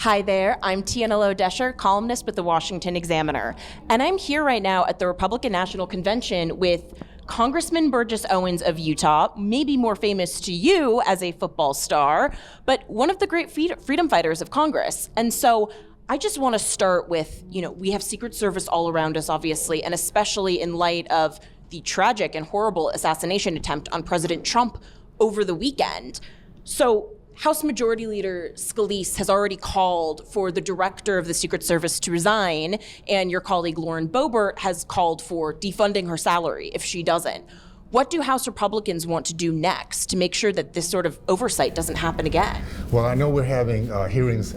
Hi there, I'm Tiana Desher, columnist with the Washington Examiner, and I'm here right now at the Republican National Convention with Congressman Burgess Owens of Utah, maybe more famous to you as a football star, but one of the great freedom fighters of Congress. And so I just want to start with, we have Secret Service all around us, obviously, and especially in light of the tragic and horrible assassination attempt on President Trump over the weekend. So House Majority Leader Scalise has already called for the director of the Secret Service to resign, and your colleague Lauren Boebert has called for defunding her salary if she doesn't. What do House Republicans want to do next to make sure that this sort of oversight doesn't happen again? Well, I know we're having hearings.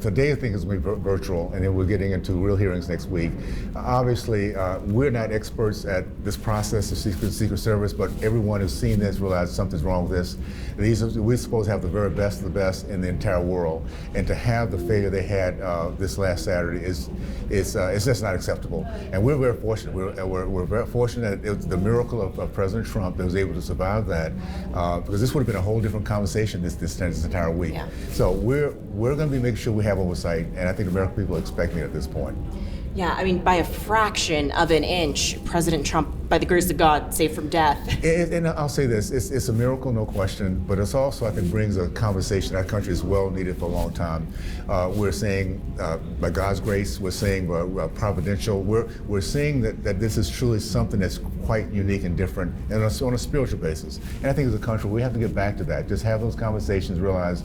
Today I think is going to be virtual, and then we're getting into real hearings next week. Obviously, we're not experts at this process of Secret Service, but everyone who's seen this realizes something's wrong with this. We're supposed to have the very best of the best in the entire world, and to have the failure they had this last Saturday is just not acceptable. And we're very fortunate. We're very fortunate that it was the miracle of President Trump that was able to survive that, because this would have been a whole different conversation this entire week. Yeah. So we're going to be making sure we have oversight, and I think the American people are expecting it at this point. Yeah, I mean, by a fraction of an inch, President Trump, by the grace of God, saved from death. And I'll say this, it's a miracle, no question, but it's also, I think, brings a conversation our country has well needed for a long time. We're saying, by God's grace, we're saying providential, we're saying that this is truly something that's quite unique and different, and on a spiritual basis. And I think as a country, we have to get back to that, just have those conversations, realize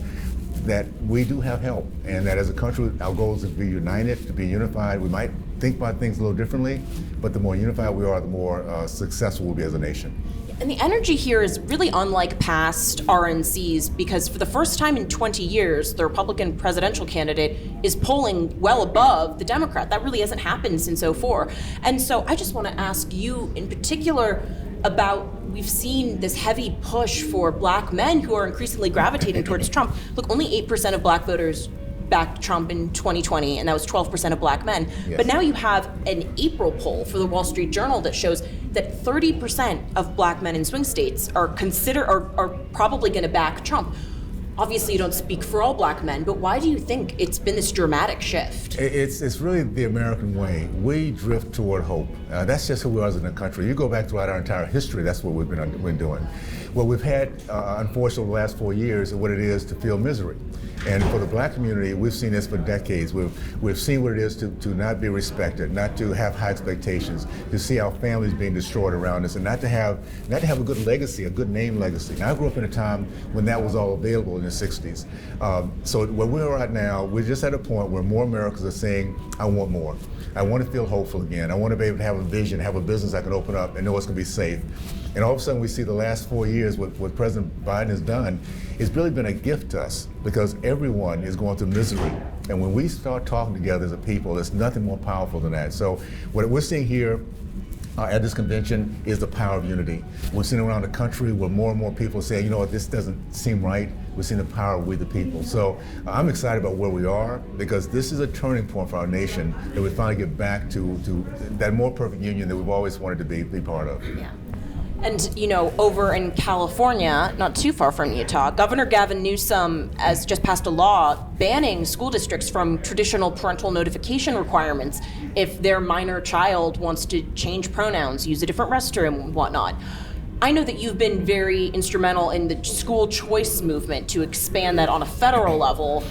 that we do have help, and that as a country, our goal is to be united, to be unified. We might think about things a little differently, but the more unified we are, the more successful we'll be as a nation. And the energy here is really unlike past RNCs, because for the first time in 20 years, the Republican presidential candidate is polling well above the Democrat. That really hasn't happened since '04. And so I just want to ask you in particular about, we've seen this heavy push for black men who are increasingly gravitating towards Trump. Look, only 8% of black voters backed Trump in 2020, and that was 12% of black men. Yes. But now you have an April poll for the Wall Street Journal that shows that 30% of black men in swing states are probably going to back Trump. Obviously, you don't speak for all black men, but why do you think it's been this dramatic shift? It's really the American way. We drift toward hope. That's just who we are as in the country. You go back throughout our entire history, that's what we've been doing. What we've had, unfortunately, the last 4 years is what it is to feel misery. And for the black community, we've seen this for decades. We've seen what it is to not be respected, not to have high expectations, to see our families being destroyed around us, and not to have a good legacy, a good name legacy. Now, I grew up in a time when that was all available in the 60s. So where we're at now, we're just at a point where more Americans are saying, I want more. I want to feel hopeful again. I want to be able to have a vision, have a business I can open up and know it's going to be safe. And all of a sudden we see the last 4 years, what President Biden has done, it's really been a gift to us, because everyone is going through misery. And when we start talking together as a people, there's nothing more powerful than that. So what we're seeing here at this convention is the power of unity. We're seeing around the country where more and more people say, you know what, this doesn't seem right. We're seeing the power of we the people. So I'm excited about where we are, because this is a turning point for our nation, that we finally get back to that more perfect union that we've always wanted to be part of. Yeah. And, over in California, not too far from Utah, Governor Gavin Newsom has just passed a law banning school districts from traditional parental notification requirements if their minor child wants to change pronouns, use a different restroom, and whatnot. I know that you've been very instrumental in the school choice movement to expand that on a federal level.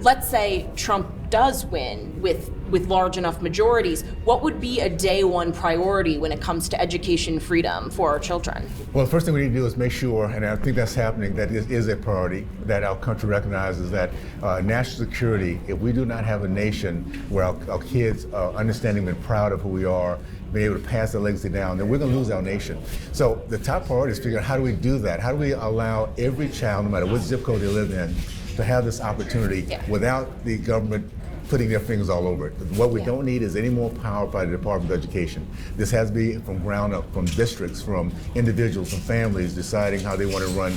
Let's say Trump does win with large enough majorities. What would be a day one priority when it comes to education freedom for our children? Well, the first thing we need to do is make sure, and I think that's happening, that it is a priority, that our country recognizes that national security, if we do not have a nation where our kids are understanding and proud of who we are, being able to pass the legacy down, then we're going to lose our nation. So the top priority is figure out, how do we do that? How do we allow every child, no matter what zip code they live in, to have this opportunity without the government putting their fingers all over it? What we don't need is any more power by the Department of Education. This has to be from ground up, from districts, from individuals, from families deciding how they want to run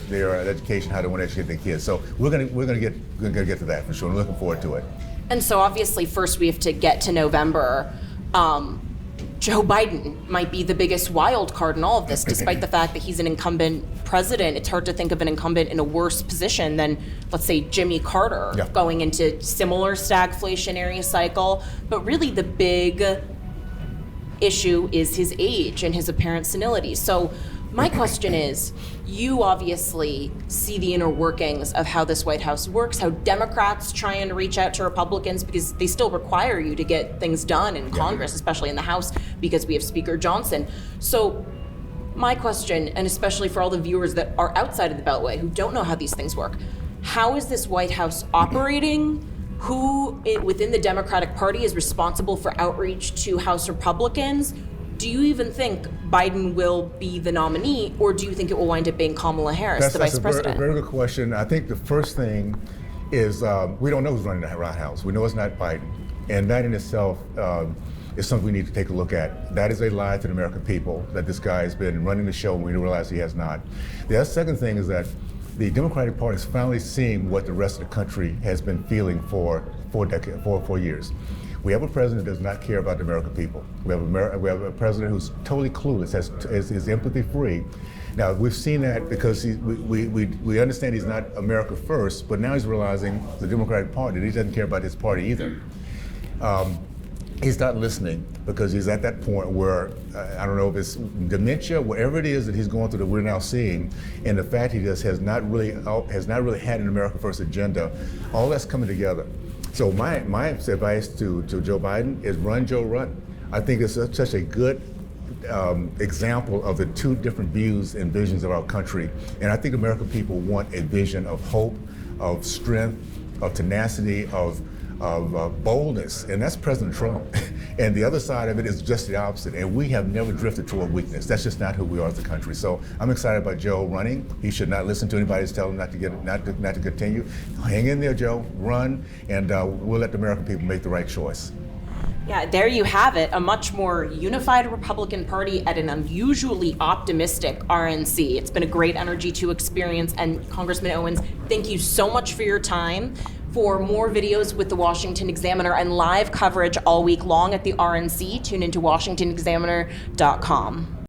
their education, how they want to educate their kids. So we're going to get to that for sure. I'm looking forward to it. And so obviously first we have to get to November. Joe Biden might be the biggest wild card in all of this, despite the fact that he's an incumbent president. It's hard to think of an incumbent in a worse position than, let's say, Jimmy Carter, going into similar stagflationary cycle. But really the big issue is his age and his apparent senility. So my question is, you obviously see the inner workings of how this White House works, how Democrats try and reach out to Republicans because they still require you to get things done in Congress, especially in the House, because we have Speaker Johnson. So my question, and especially for all the viewers that are outside of the Beltway who don't know how these things work, how is this White House operating? Who within the Democratic Party is responsible for outreach to House Republicans? Do you even think Biden will be the nominee, or do you think it will wind up being Kamala Harris, the vice president? That's a very good question. I think the first thing is we don't know who's running the White House. We know it's not Biden. And that in itself is something we need to take a look at. That is a lie to the American people, that this guy has been running the show and we realize he has not. The second thing is that the Democratic Party is finally seeing what the rest of the country has been feeling for 4 years. We have a president that does not care about the American people. We have a president who's totally clueless, is empathy free. Now we've seen that because we understand he's not America first, but now he's realizing the Democratic Party that he doesn't care about his party either. He's not listening because he's at that point where I don't know if it's dementia, whatever it is that he's going through that we're now seeing, and the fact he just has not really had an America first agenda. All that's coming together. So my advice to Joe Biden is run, Joe, run. I think it's such a good example of the two different views and visions of our country. And I think American people want a vision of hope, of strength, of tenacity, of boldness, and that's President Trump. And the other side of it is just the opposite, and we have never drifted toward weakness. That's just not who we are as a country. So I'm excited about Joe running. He should not listen to anybody that's telling him not to continue. Hang in there, Joe, run, and we'll let the American people make the right choice. Yeah, there you have it, a much more unified Republican Party at an unusually optimistic RNC. It's been a great energy to experience, and Congressman Owens, thank you so much for your time. For more videos with the Washington Examiner and live coverage all week long at the RNC, tune into washingtonexaminer.com.